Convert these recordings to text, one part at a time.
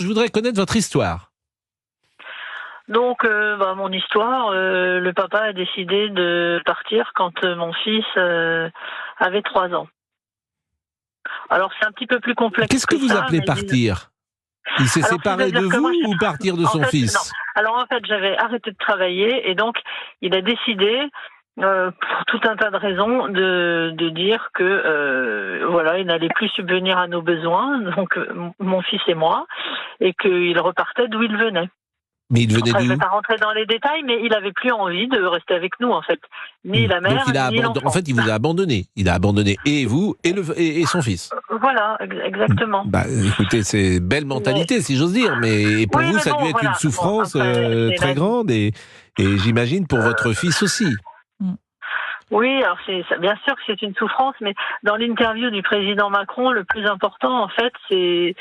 Je voudrais connaître votre histoire. Donc, mon histoire, le papa a décidé de partir quand mon fils avait 3 ans. Alors, c'est un petit peu plus complexe Qu'est-ce que vous ça, appelez partir ? Il s'est séparé de vous ou partir de son fils ? Non. Alors, en fait, j'avais arrêté de travailler et donc, il a décidé, pour tout un tas de raisons, de dire que, il n'allait plus subvenir à nos besoins, donc mon fils et moi, et qu'il repartait d'où il venait. Mais il venait Après, je ne d'où ? vais pas rentrer dans les détails, mais il avait plus envie de rester avec nous, en fait. Ni la mère, Donc il a ni l'enfant. En fait, il vous a abandonné. Il a abandonné et vous et son fils. Voilà, exactement. Bah, écoutez, c'est belle mentalité, si j'ose dire, mais pour vous, ça a dû être une souffrance très grande et j'imagine pour votre fils aussi. Oui, alors bien sûr que c'est une souffrance, mais dans l'interview du président Macron, le plus important, en fait, c'est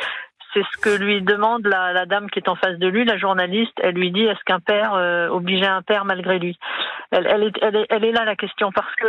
ce que lui demande la dame qui est en face de lui, la journaliste. Elle lui dit, est-ce qu'un père obligeait un père malgré lui ? Elle est là la question, parce que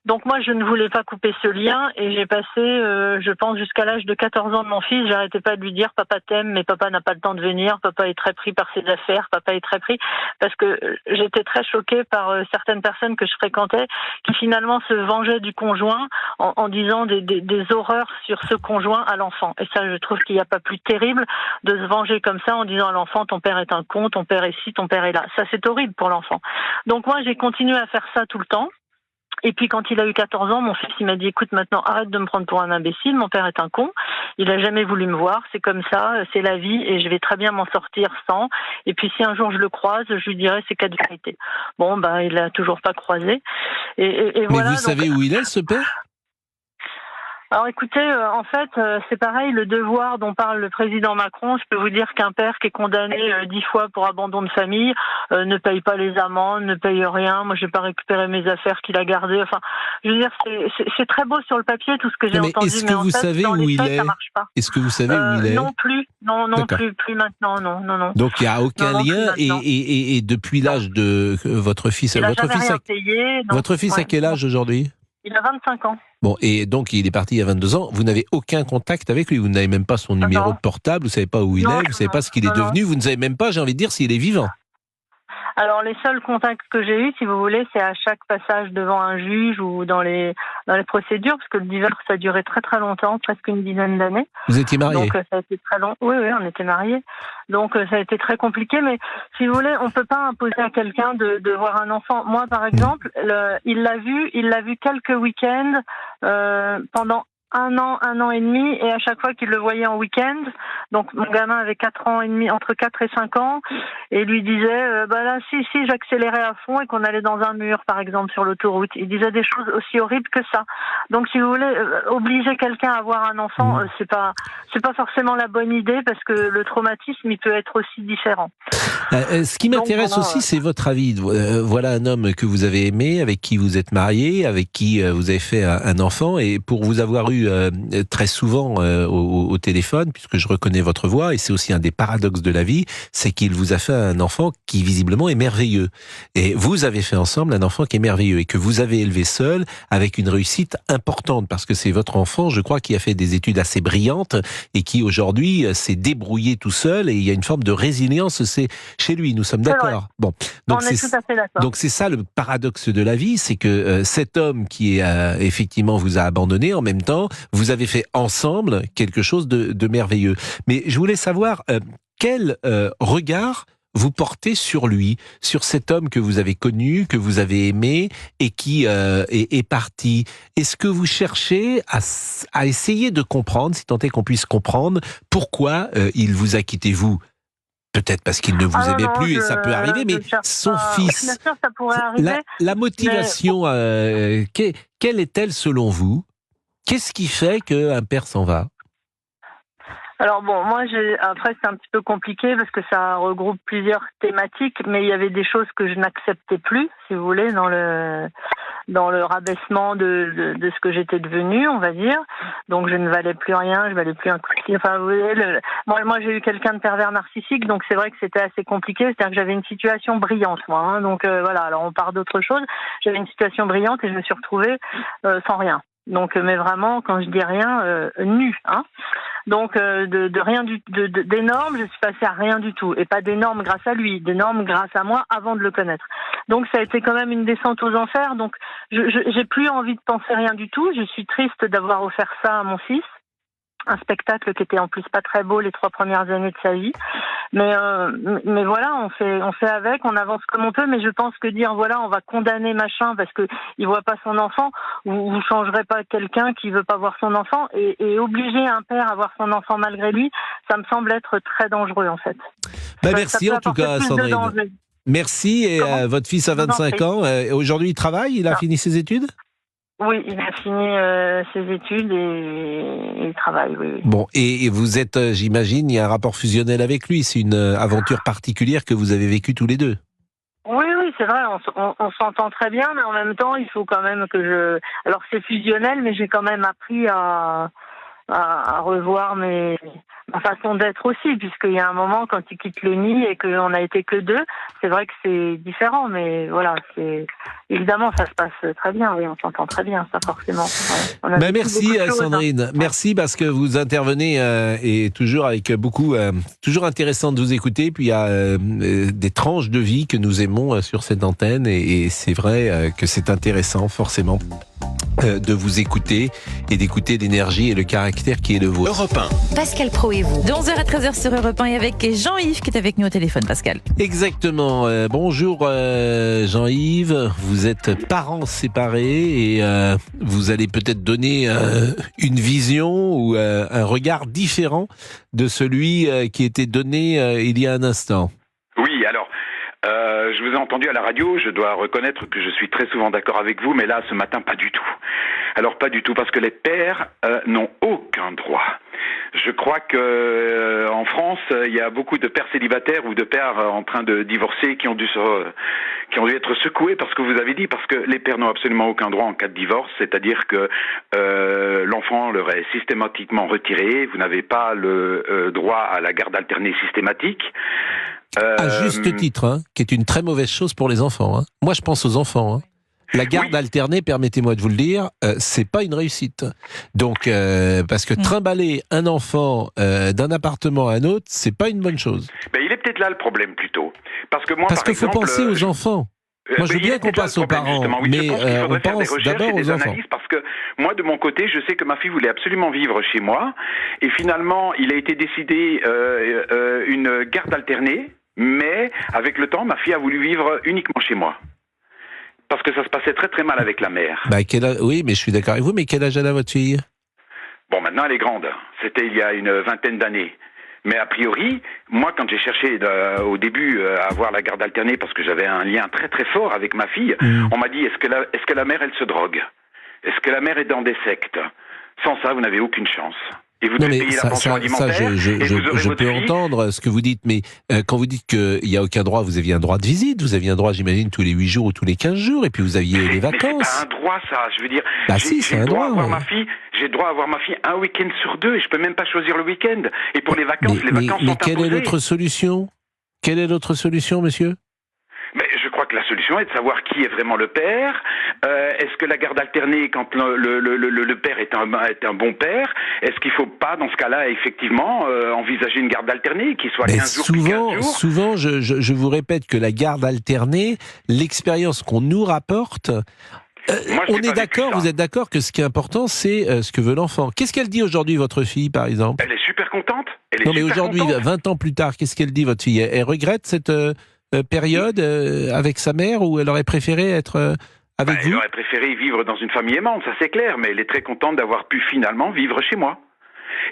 donc moi je ne voulais pas couper ce lien et j'ai passé, je pense jusqu'à l'âge de 14 ans de mon fils, j'arrêtais pas de lui dire papa t'aime, mais papa n'a pas le temps de venir, papa est très pris par ses affaires, papa est très pris, parce que j'étais très choquée par certaines personnes que je fréquentais qui finalement se vengeaient du conjoint en disant des horreurs sur ce conjoint à l'enfant. Et ça, je trouve qu'il n'y a pas plus terrible de se venger comme ça en disant à l'enfant ton père est un con, ton père est ci, ton père est là. Ça, c'est horrible pour l'enfant. Donc moi, j'ai continué à faire ça tout le temps. Et puis quand il a eu 14 ans, mon fils il m'a dit écoute, maintenant arrête de me prendre pour un imbécile, mon père est un con, il a jamais voulu me voir, c'est comme ça, c'est la vie et je vais très bien m'en sortir sans. Et puis si un jour je le croise, je lui dirai ces 4 vérités. Bon, il a toujours pas croisé. Et mais voilà, vous savez où il est, ce père ? Alors écoutez, en fait, c'est pareil, le devoir dont parle le président Macron, je peux vous dire qu'un père qui est condamné 10 fois pour abandon de famille ne paye pas les amendes, ne paye rien. Moi, j'ai pas récupéré mes affaires qu'il a gardées. Enfin, je veux dire, c'est très beau sur le papier tout ce que j'ai entendu, mais en fait, dans les faits, ça marche pas. Est-ce que vous savez où il est ? Non plus, non plus maintenant, non. Donc il n'y a aucun lien et depuis l'âge de votre fils, votre fils a quel âge aujourd'hui ? Il a 25 ans. Bon, et donc il est parti il y a 22 ans, vous n'avez aucun contact avec lui, vous n'avez même pas son numéro de portable, vous ne savez pas où il est, vous ne savez pas ce qu'il est devenu, vous ne savez même pas, j'ai envie de dire, s'il est vivant. Alors les seuls contacts que j'ai eus, si vous voulez, c'est à chaque passage devant un juge ou dans les procédures, parce que le divorce a duré très très longtemps, presque une dizaine d'années. Vous étiez mariés ? Donc ça a été très long. Oui, on était mariés. Donc ça a été très compliqué, mais si vous voulez, on peut pas imposer à quelqu'un de voir un enfant. Moi, par exemple, il l'a vu quelques week-ends pendant un an et demi, et à chaque fois qu'il le voyait en week-end, donc mon gamin avait 4 ans et demi, entre 4 et 5 ans, et lui disait, si j'accélérais à fond et qu'on allait dans un mur, par exemple, sur l'autoroute. Il disait des choses aussi horribles que ça. Donc, si vous voulez, obliger quelqu'un à avoir un enfant, c'est pas forcément la bonne idée, parce que le traumatisme, il peut être aussi différent. Ce qui m'intéresse aussi, c'est votre avis. Voilà un homme que vous avez aimé, avec qui vous êtes marié, avec qui vous avez fait un enfant, et pour vous avoir eu très souvent au téléphone, puisque je reconnais votre voix, et c'est aussi un des paradoxes de la vie, c'est qu'il vous a fait un enfant qui visiblement est merveilleux. Et vous avez fait ensemble un enfant qui est merveilleux, et que vous avez élevé seul, avec une réussite importante, parce que c'est votre enfant, je crois, qui a fait des études assez brillantes, et qui aujourd'hui s'est débrouillé tout seul, et il y a une forme de résilience chez lui, nous sommes d'accord. Bon, donc on est tout à fait d'accord. Donc c'est ça le paradoxe de la vie, c'est que cet homme qui effectivement vous a abandonné, en même temps, vous avez fait ensemble quelque chose de merveilleux. Mais je voulais savoir quel regard vous portez sur lui, sur cet homme que vous avez connu, que vous avez aimé et qui est parti. Est-ce que vous cherchez à essayer de comprendre, si tant est qu'on puisse comprendre, pourquoi il vous a quitté, vous ? Peut-être parce qu'il ne vous aimait plus, et ça peut arriver, mais son fils, bien sûr, ça pourrait arriver, la motivation, quelle est-elle selon vous ? Qu'est-ce qui fait qu'un père s'en va ? Alors bon, moi, après c'est un petit peu compliqué parce que ça regroupe plusieurs thématiques, mais il y avait des choses que je n'acceptais plus, si vous voulez, dans le rabaissement de ce que j'étais devenue, on va dire. Donc je ne valais plus rien, je valais plus un coup de pied. Enfin, vous voyez, moi j'ai eu quelqu'un de pervers narcissique, donc c'est vrai que c'était assez compliqué. C'est-à-dire que j'avais une situation brillante, moi. Donc voilà. Alors on part d'autre chose. J'avais une situation brillante et je me suis retrouvée sans rien. Donc, mais vraiment, quand je dis rien, nu, hein. Donc, de rien d'énorme, je suis passée à rien du tout. Et pas d'énorme grâce à lui, d'énorme grâce à moi avant de le connaître. Donc, ça a été quand même une descente aux enfers. Donc, j'ai plus envie de penser rien du tout. Je suis triste d'avoir offert ça à mon fils. Un spectacle qui était en plus pas très beau les 3 premières années de sa vie. Mais voilà, on fait avec, on avance comme on peut, mais je pense que dire voilà, on va condamner machin parce que il voit pas son enfant, vous changerez pas quelqu'un qui veut pas voir son enfant et obliger un père à voir son enfant malgré lui, ça me semble être très dangereux en fait. Merci en tout cas, Sandrine. Merci, et votre fils a 25 ans. Aujourd'hui, il travaille, il a fini ses études ? Oui, il a fini ses études et il travaille, oui. Bon, et vous êtes, j'imagine, il y a un rapport fusionnel avec lui. C'est une aventure particulière que vous avez vécue tous les deux. Oui, c'est vrai, on s'entend très bien, mais en même temps, il faut quand même que je... Alors, c'est fusionnel, mais j'ai quand même appris à revoir ma façon d'être aussi, puisqu'il y a un moment, quand il quitte le nid et qu'on a été que 2, c'est vrai que c'est différent, mais voilà, évidemment, ça se passe très bien, oui, on s'entend très bien, ça, forcément. Ouais. Merci, Sandrine. Merci, parce que vous intervenez et toujours avec beaucoup... toujours intéressant de vous écouter, puis il y a des tranches de vie que nous aimons sur cette antenne, et c'est vrai que c'est intéressant, forcément, de vous écouter et d'écouter l'énergie et le caractère qui est le vôtre. Europe 1. Pascal Pro et vous. De 11h à 13h sur Europe 1 et avec Jean-Yves qui est avec nous au téléphone, Pascal. Exactement. Bonjour Jean-Yves. Vous êtes parents séparés et vous allez peut-être donner une vision ou un regard différent de celui qui était donné il y a un instant. Oui, alors... je vous ai entendu à la radio, je dois reconnaître que je suis très souvent d'accord avec vous, mais là, ce matin, pas du tout. Alors, pas du tout, parce que les pères n'ont aucun droit. Je crois que en France, il y a beaucoup de pères célibataires ou de pères en train de divorcer qui ont dû être secoués par ce que vous avez dit, parce que les pères n'ont absolument aucun droit en cas de divorce, c'est-à-dire que l'enfant leur est systématiquement retiré, vous n'avez pas le droit à la garde alternée systématique. À juste titre, hein, qui est une très mauvaise chose pour les enfants. Hein. Moi, je pense aux enfants. Hein. La garde alternée, permettez-moi de vous le dire, c'est pas une réussite. Donc, parce que trimballer un enfant d'un appartement à un autre, c'est pas une bonne chose. Ben, il est peut-être là le problème plutôt, parce que moi, parce qu'il faut penser aux enfants. Moi, je veux bien qu'on passe aux parents, oui, mais on pense d'abord aux enfants. Parce que moi, de mon côté, je sais que ma fille voulait absolument vivre chez moi, et finalement, il a été décidé une garde alternée, mais avec le temps, ma fille a voulu vivre uniquement chez moi. Parce que ça se passait très très mal avec la mère. Oui, mais je suis d'accord avec vous, mais quel âge elle a votre fille ? Bon, maintenant elle est grande. C'était il y a une 20aine d'années. Mais a priori, moi quand j'ai cherché au début à avoir la garde alternée, parce que j'avais un lien très très fort avec ma fille, on m'a dit est-ce que la mère elle se drogue ? Est-ce que la mère est dans des sectes ? Sans ça, vous n'avez aucune chance. Et vous devez payer la pension alimentaire. Je peux entendre ce que vous dites, mais quand vous dites qu'il n'y a aucun droit, vous aviez un droit de visite, vous aviez un droit, j'imagine, tous les 8 jours ou tous les 15 jours, et puis vous aviez les vacances. Mais c'est pas un droit, ça. Je veux dire, c'est un droit. J'ai le droit à voir ma fille un week-end sur 2, et je peux même pas choisir le week-end. Et pour les vacances, les vacances sont imposées. Mais quelle est l'autre solution ? Quelle est l'autre solution, monsieur ? Mais je crois que la solution est de savoir qui est vraiment le père. Est-ce que la garde alternée, quand le père est un bon père, est-ce qu'il ne faut pas, dans ce cas-là, effectivement, envisager une garde alternée qui soit 15 jours plus 15 jours ? Souvent, je vous répète que la garde alternée, l'expérience qu'on nous rapporte... on est d'accord, vous êtes d'accord que ce qui est important, c'est ce que veut l'enfant. Qu'est-ce qu'elle dit aujourd'hui, votre fille, par exemple ? Elle est super contente. Non, mais aujourd'hui, 20 ans plus tard, qu'est-ce qu'elle dit, votre fille ? Elle regrette cette... période avec sa mère, où elle aurait préféré être avec vous ? Elle aurait préféré vivre dans une famille aimante, ça c'est clair, mais elle est très contente d'avoir pu finalement vivre chez moi.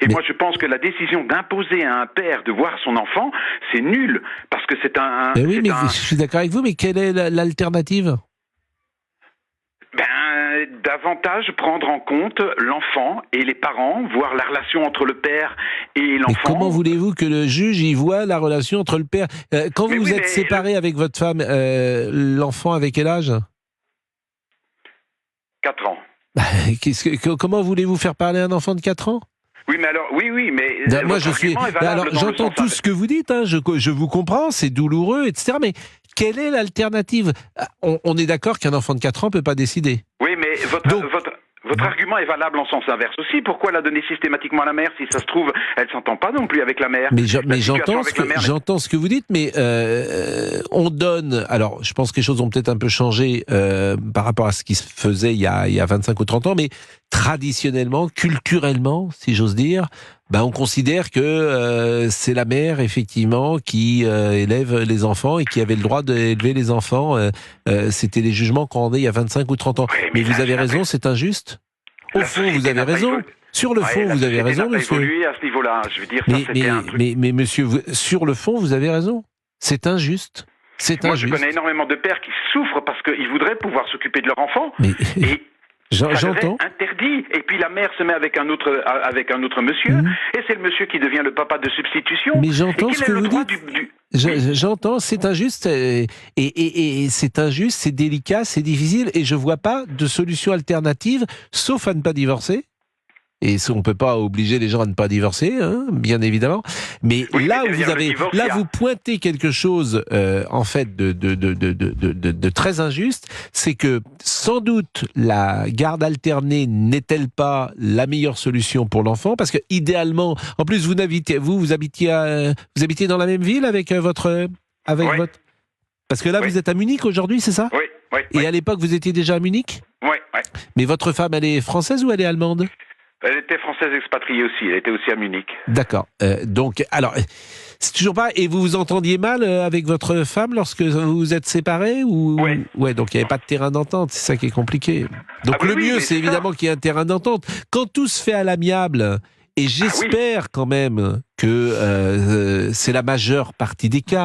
Et moi je pense que la décision d'imposer à un père de voir son enfant, c'est nul, parce que c'est un... je suis d'accord avec vous, mais quelle est l'alternative ? Davantage prendre en compte l'enfant et les parents, voir la relation entre le père et l'enfant. Mais comment voulez-vous que le juge y voit la relation entre le père ? Quand vous êtes séparé avec votre femme, l'enfant avait quel âge ? 4 ans. Comment voulez-vous faire parler un enfant de 4 ans ? Oui, mais alors, mais... moi, j'entends tout ce que vous dites, hein, je vous comprends, c'est douloureux, etc., mais quelle est l'alternative ? On est d'accord qu'un enfant de 4 ans ne peut pas décider. Oui, mais Votre argument est valable en sens inverse aussi. Pourquoi la donner systématiquement à la mère? Si ça se trouve, elle s'entend pas non plus avec la mère. Mais j'entends ce que vous dites, mais on donne... Alors, je pense que les choses ont peut-être un peu changé par rapport à ce qui se faisait il y a 25 ou 30 ans, mais traditionnellement, culturellement, si j'ose dire, on considère que c'est la mère, effectivement, qui élève les enfants et qui avait le droit d'élever les enfants. C'était les jugements qu'on rendait il y a 25 ou 30 ans. Oui, mais vous avez raison, c'est injuste. Au fond, vous avez raison. Sur le fond, vous avez raison, monsieur. Évolué à ce niveau-là. Je veux dire, ça, c'était un truc. Mais monsieur, sur le fond, vous avez raison. C'est injuste. Moi, je connais énormément de pères qui souffrent parce qu'ils voudraient pouvoir s'occuper de leur enfant. Et j'entends. Interdit. Et puis la mère se met avec un autre monsieur, et c'est le monsieur qui devient le papa de substitution. Mais j'entends ce que vous dites. J'entends, c'est injuste, et c'est injuste, c'est délicat, c'est difficile, et je vois pas de solution alternative, sauf à ne pas divorcer. Et on peut pas obliger les gens à ne pas divorcer, hein, bien évidemment. Mais oui, là où vous pointez quelque chose, en fait, de très injuste, c'est que sans doute la garde alternée n'est-elle pas la meilleure solution pour l'enfant, parce que idéalement, en plus vous habitiez dans la même ville avec votre. Parce que là vous êtes à Munich aujourd'hui, c'est ça? Oui. Et à l'époque vous étiez déjà à Munich? Oui. Mais votre femme, elle est française ou elle est allemande? Elle était française expatriée aussi, elle était aussi à Munich. D'accord. Donc, alors, c'est toujours pas... Et vous vous entendiez mal avec votre femme lorsque vous vous êtes séparés ou... Ouais, donc il n'y avait pas de terrain d'entente, c'est ça qui est compliqué. Donc le mieux, c'est évidemment qu'il y ait un terrain d'entente. Quand tout se fait à l'amiable, et j'espère quand même que c'est la majeure partie des cas,